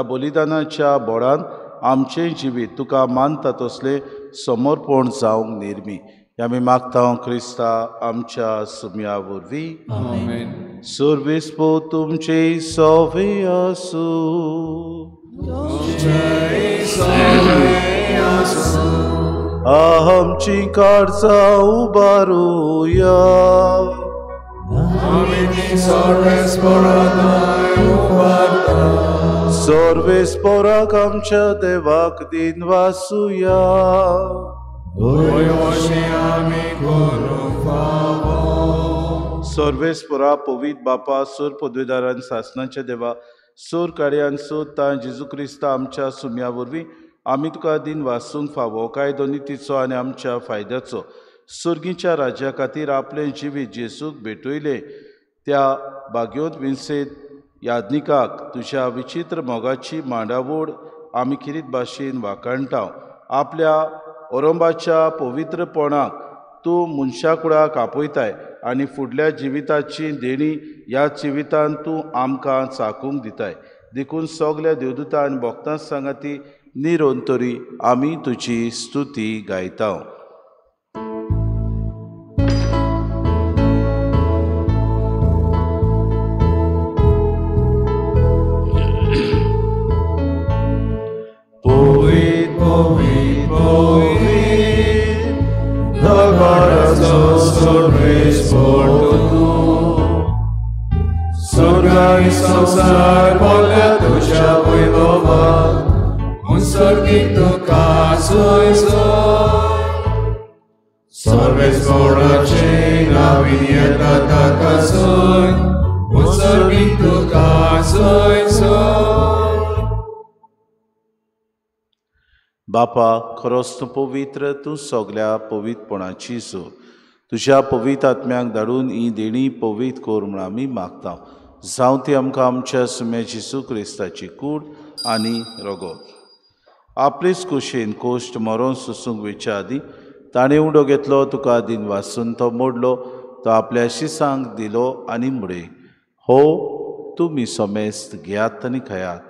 बलिदानाच्या बोडान आमचें जिवीत तुका मानता तसलें समर्पण जावंक निर्मी. आमी मागता क्रिस्ता आमच्या सुम्या वरवीं. आमेन. सर्वेस्पो तुमचे सवे आसूं. तुमचे सवे आसूं. आमची काळजां उबारूया. सर्वेस्पराक आमच्या देवाक दिन वासुया. सर्वेस्परा पवित्र बापा सोर पदवीदारान सासनाच्या देवा सोर काड्यान सोदता जेजू क्रिस्त आमच्या सुम्या वरवीं आमी तुका दिन वासूंक फावो काय दोनीतीचो आनी आमच्या फायद्याचो सुर्गीच्या राज्या खातीर आपलें जिवीत जेजूक भेटयलें त्या भाग्योत विंसेत याज्ञिकाक तुज्या विचित्र मोगाची मांडावळ आमी किरीत भाशेन वाकणटाव. आपल्या औरंबाच्या पवित्रपणाक तूं मनशा कुळाक आपयताय आनी फुडल्या जिविताची देणी ह्या जिवितांत तूं आमकां चाकूंक दिताय. देखून सगल्या देवदूतां आनी भक्तां सांगाती निरंतरी आमी तुजी स्तुती गायता. संसार बोल्या तुझ्या वैभवात मुसर्गीत तुका सोयसो सर्वेस्पराचे नावीन येता ताका सोय मुसर्गीत तुका सोयसो. बापा खरोच तूं पवित्र, तूं सगल्या पवित्रपणाची सो. तुज्या पवित्र आत्म्याक धाडून ही देणी पवित्र कोर म्हूण आमी मागता. जावं ती आमकां आमच्या सुम्या जेजू क्रिस्ताची कूड आनी रगत. आपलेच कुशेन कोश्ट मरोन सुसूंक वेच्या आदीं ताणें उडो घेतलो, तुका दिन वासून तो मोडलो, तो आपल्या शिसांक दिलो आनी मुडे. हो तुमी सोमेस्त घेयात आनी खायात,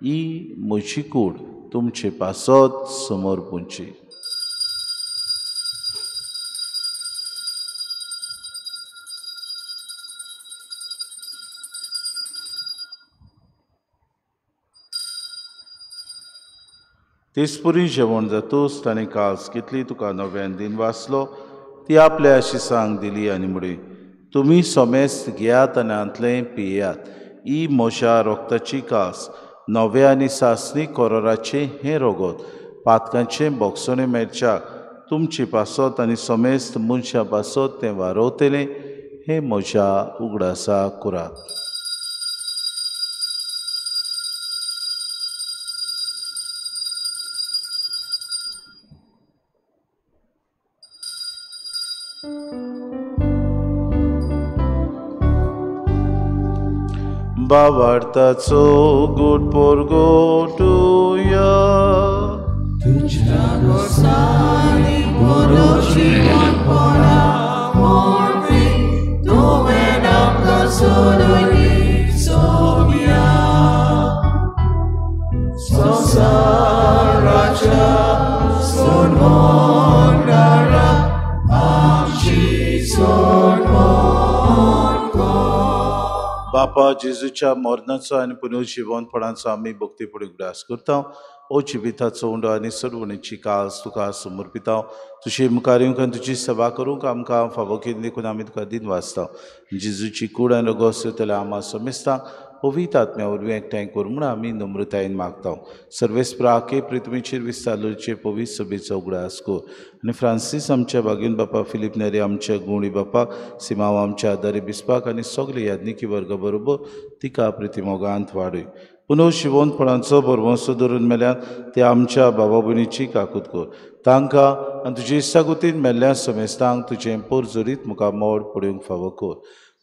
ही म्हजी कूड तुमचे पासत समोर पुंची. तेसपुरी जेवण जातूच ताणें कास कितली तुका नव्यान दिन वाचलो ती आपल्या शिसांक दिली आनी मुडे. तुमी सोमेस्त घेयात आनी आंतलें पियेयात, ही म्हज्या रोगताची कास, नवे आनी सासणी कोरोराचें हें रगत, पातकांचें बोगसोणें मेळच्याक तुमची पासत आनी सोमेस्त मनशां पासत तें वारोवतलें हें म्हज्या उगडासा कुराक. बावार्थाचो गोड पोरगोटुया. तुझ्या गोसाळी बरोशी वाटपणा मोडवी तुवें आमकां सोडली सोबिया. संसाराच्या सोडवणारा आमची सोडवण कर. बापा जेजूच्या मरणाचो आनी पुनर्जिवनपणाचो आमी भक्तीपुडी उगडास करता. ओ जिविताचो उंडो आनी सर्वणीची कास तुका समर्पिता. तुजे मुखार येवंक आनी तुजी सेवा करूंक आमकां फावो केली देखून आमी तुका दिन वाचता. जेजूची कूड आनी रगत जाल्यार आम्हा समेस्तांक पवित्र आत्म्या वरवीं एकठांय कर म्हूण आमी नम्रतायेन मागता. सर्वेस्पराके पृथ्वीचेर विस्तारलोचे पवित्र सभेचो उगडास कर आनी फ्रांसीस आमच्या बागेन बापा, फिलीप नेरे आमच्या गुणी बापाक, सिमांव आमच्या आदारी बिस्पाक आनी सगळे याज्ञिकी वर्गा बरोबर तिका प्रितीमोगांत वाडय. पुनर्जिवनपणाचो बरवंसो धरून मेल्यान ते आमच्या बाबा भयणीची काकूत कर. तांकां आनी तुजे इश्टागुतीन मेल्ल्या समेस्तांक तुजें पोरजोरीत मुखार मोड पडूंक फावो कर.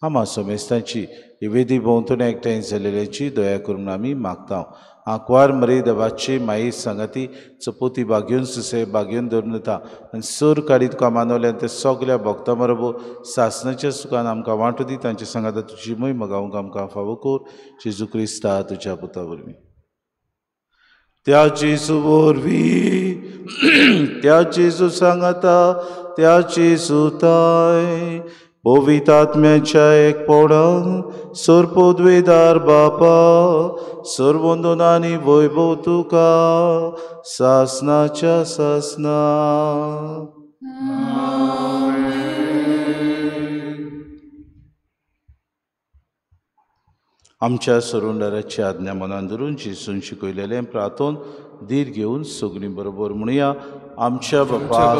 आम्हा समेस्तांची विवेदी भोंवतणी एकठांय जालेल्याची दया करून आमी मागता. आंकवार मरे देवाची माई सांगाती चपोती बागेवन सुसे बागेवन धरून येता आनी सूर काडी तुका मानवल्यान ते सगल्या भक्तां बरोबर सासणाच्या सुखान आमकां वांटो दी. तांच्या सांगाता तुजी महिमा गावंक आमकां फावो कर. जेजू क्रिस्ता तुज्या पुता वरवीं. त्या जेजू वरवीं त्या जेजू सांगाता त्या जेजू ताय पवितात्म्याच्या एकपणान सर्पोद्वेदार बापा सर्वंदनानी वैभव तुका सासनाच्या सासना. आमच्या सरोंडाराची आज्ञा मनान धरून जेसून शिकयलेलें प्रार्थोन धीर घेवन सगळीं बरोबर म्हणुया. आमच्या बापा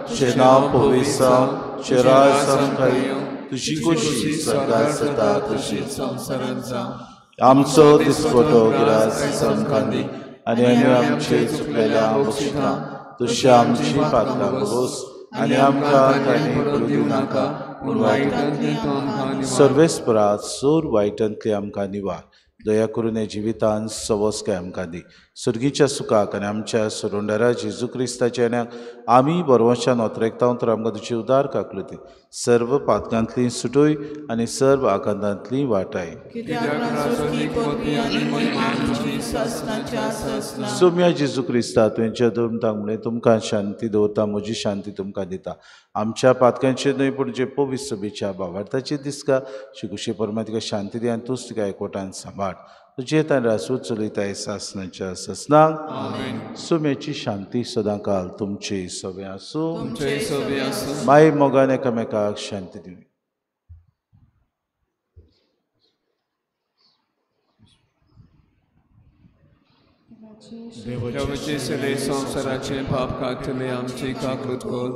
तुझें नांव पवित्र जावं, तुजें राज जावं, तुजी कुशी स्वर्गांत जाता तशीच संवसारांत जावं. आमचो दिसपटो गिरास आमकां दी आनी आमचे चुकलेल्यांक बक्षिता. तशी आमची पातकां बरोस आनी आमकां तांणी पडूं दिवं नाका पूण वायटांतल्यान सर्वेस्परात चोर वायटांतली आमकां निवार. दया करून हे जिवितांत सवस काय आमकां दी. सर्गीच्या सुखाक आनी आमच्या सरोंडारा जेजू क्रिस्ताच्या येण्याक आमी बरोवशान ओतरेकतां तर आमकां तुजी उदार काकलुती सर्व पातकांतली सुटोय आनी सर्व आकांतांतली वाटाय. सोम्या जेजू क्रिस्ता तुमच्या धर्मतांक म्हणून तुमकां शांती दवरता, म्हजी शांती तुमकां दिता. आमच्या पातकांचेर न्हय पूण जे पवित्र सभेच्या भावार्थाचेर दिसका शिकुशी परमा तिका शांती दी आनी तूंच तिका एकवटान सांबाळ. तुजे तान रासूच चलयताय सासनाच्या ससनाक. सोम्याची शांती सदां काल तुमचे सवे आसूं. माय मोगान एकामेकाक शांती दिवं. देवाचे सगळे संवसाराचे पाप कातले आमचे काकृत कोर.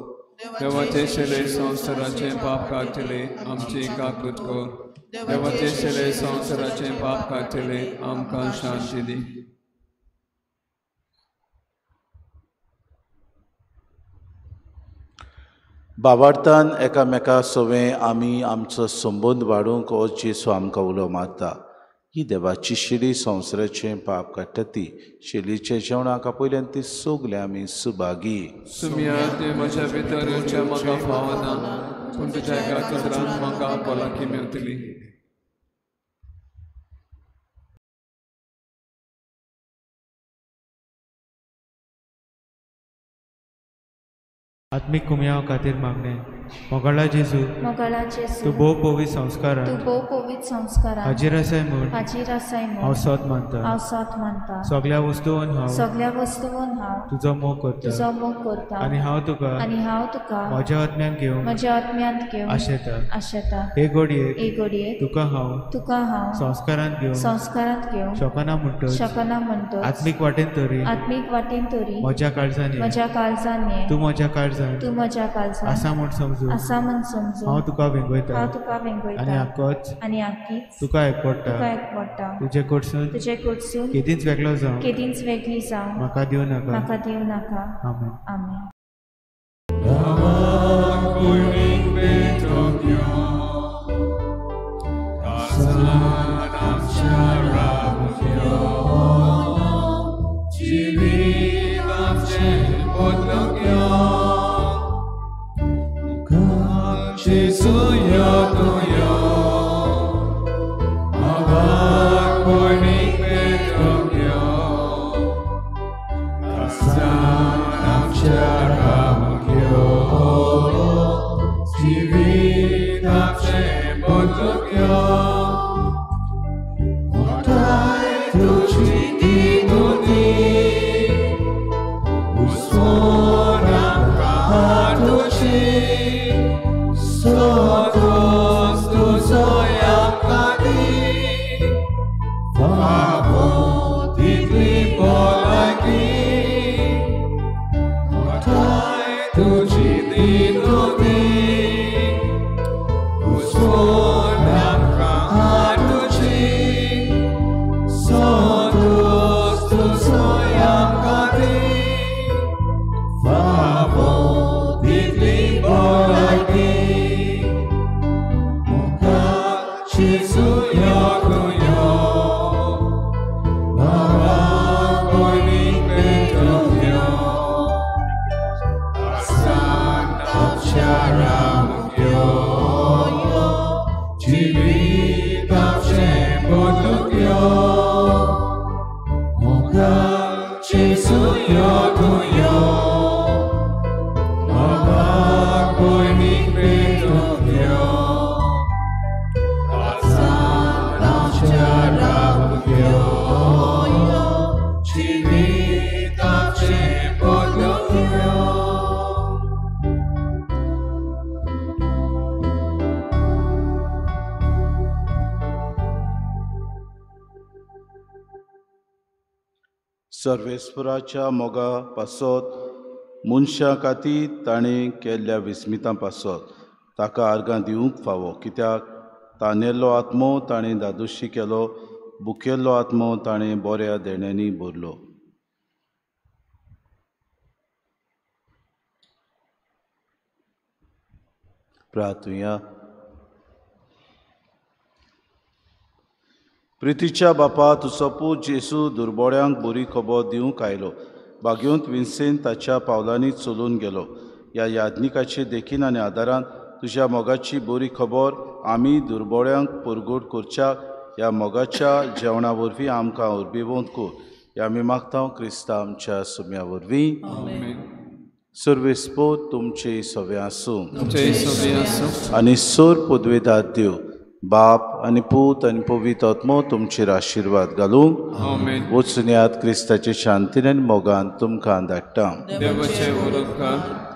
देवाचे सगळे संवसाराचे पाप कातले आमचे काकृत कोर. देवाचे सगळे संवसाराचे पाप कातले आमकां शांती दी. भावार्थान एकामेका सवें आमी आमचो संबंद वाडोवंक हो जेसू आमकां उलो मारता. ही देवाची शिडी संवसाराचें पाप काडटा ती शिडीच्या जेवणाक पयल्यान ती सोगले आमी सुभागी. सुम्या ते म्हज्या भितर येवचें म्हाका फावना पूण तुज्या एका कातरांत म्हाका भलायकी मेळटली. आत्मिक कुमयां खातीर मागणें. मोगाळा जेजू तूं भोव पवित्र संस्कारान हाजीर आसाय म्हूण हांव सत मानता. सगळ्या वस्तूंवन हांव तुजो मोग करता आनी हांव तुका म्हज्या आत्म्यांत घेवन आशेता. हे घडयेक तुका हांव संस्कारांत घेवन शकना म्हणटच आत्मीक वाटेन तरी म्हज्या काळजांनी तूं म्हज्या काळजांत आसा म्हूण समजून हांव तुका वेंगयता आनी आख्खीच तुका एकवडटा. तुजे कडसून केदींच वेगळी जावं म्हाका दिवं नाका. आमेन. सर्वेस्पराच्या मोगा पासत मनशां खातीर ताणें केल्ल्या विस्मितां पासत ताका आर्गां दिवंक फावो, कित्याक तानेल्लो आत्मो ताणें दादोशी केलो, बुकेल्लो आत्मो ताणें बऱ्या देण्यांनी भरलो. प्रार्थुया. प्रितीच्या बापा, तुजो पूत जेसू दुर्बळ्यांक बरी खबर दिवंक आयलो. भाग्यवंत विन्सेंत ताच्या पावलांनी चलून गेलो. ह्या याज्ञिकाचे देखीन आनी आदारान तुज्या मोगाची बरी खबर आमी दुर्बळ्यांक परगट करच्याक ह्या मोगाच्या जेवणा वरवीं आमकां उर्बेवंत कर. ह्या आमी मागता क्रिस्ता आमच्या सुम्या वरवीं. सर्वेस्पोत तुमचे सवे आसूं आनी सोर पदवेदार देव बाप आनी पूत आनी पवित्र आत्मो तुमचेर आशिर्वाद घालूंक वचून यात क्रिस्ताचे शांतीन आनी मोगान तुमकां धाडटा.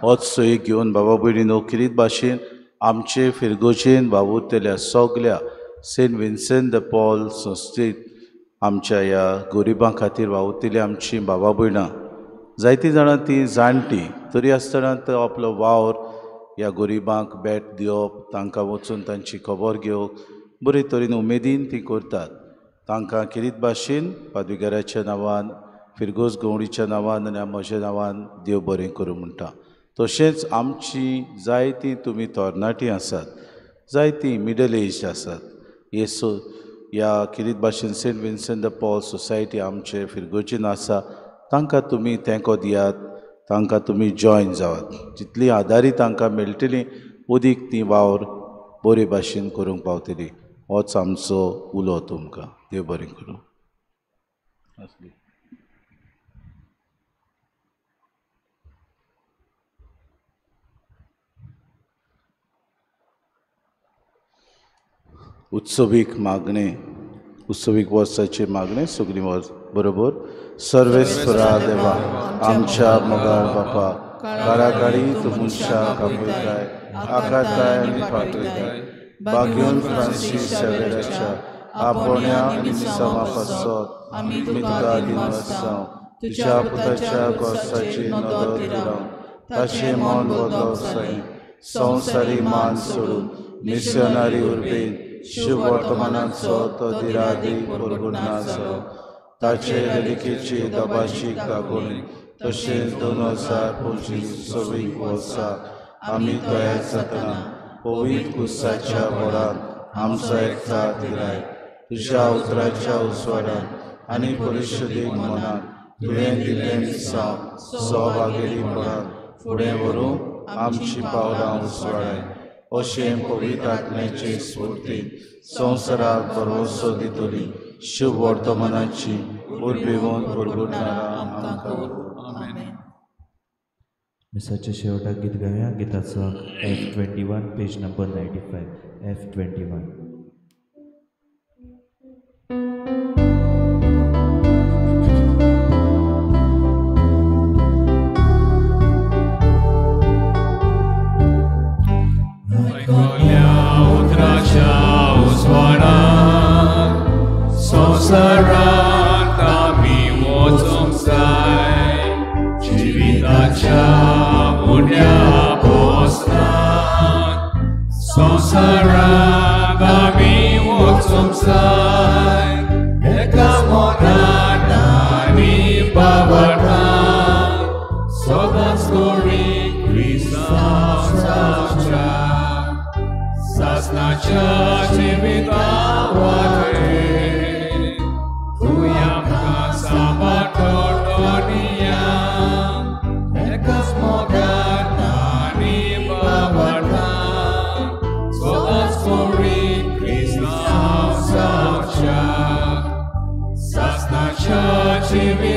होच सोयीक घेवन बाबा भयणीनो, किरीत भाशेन आमचे फिरगोजेन वावुरतेल्या सगल्या सेंट विन्सेंट द पॉल संस्थेंत आमच्या ह्या गरिबां खातीर वावुरतेली आमची बाबा भयणां, जायतीं जाणां तीं जाणटीं तरी आसतना तो आपलो वावर ह्या गरिबांक भेट दिवप, तांकां वचून तांची खबर घेवप बरे तरेन उमेदीन तीं करतात. तांकां किरीत भाशेन पाद्रीगाराच्या नांवान, फिरगोज गवळीच्या नांवान आनी म्हज्या नांवान देव बरें करूं म्हणटा. तशेंच आमची जायतीं तुमी तरणाटीं आसात, जायतीं मिडल एज आसात. येसो ह्या किरीत भाशेन Saint Vincent de Paul society आमचे फिरगोजीन आसा, तांकां तुमी तेंको दियात, तांकां तुमी जॉयन जावात. जितली आदारी तांकां मेळटली उदीक ती वावर बरे भाशेन करूंक पावतली. होच आमचो उलो तुमकां. देव बरें करूं. उत्सवीक वर्साचे मागणे सगळीं बरोबर. सर्वेस्परा देवा, आमच्या मोगाळ बापा, काळाकाळी तूं मनशां कापयताय, आकारताय आनी फाटयताय. भाग्यवंत फ्रांसीस सेवेराच्या आपोण्या आनी मिसामा पासत आमी तुका दिनवसां तुज्या पुताच्या गोसाची नदर दिलां. ताचें मन बदलव जाय, संवसारी मान सोडून मिशनारी उर्बेन शुभ वर्तमानाचो तो दिरादी परगुणा जालो. ताचे देलिकेची दबाशीक लागून तशेंच 2025 वर्सा आमी तयार जातना पवित्र कुसाच्या व्हडान आमचो एकठांय दिलाय. तुज्या उतराच्या उसवाडान आनी परिशदेक मनान तुवें दिल्लें दिसा सहभागीपणान फुडें व्हरूंक आमची पावलां उसवाडाय. अशें पवित्र आत्म्याचे स्फूर्तीन संवसाराक भरवसो दितली शुभ वर्तमानाची उर्बेवंत परगुटणारां आमकां. मिसाच्या शेवटाक गीत गावया. गिताचो F21 पेज नंबर 95. F21. संवसारांत आमी वचूंक जाय, जिविताच्या मुड्या पोसनात. संवसारांत आमी वचूंक जाय, एका मोनान आनी बाबटान सदांच करी क्रिस्तांवाच्या सासणाच्या जिविता वाटे. Church, we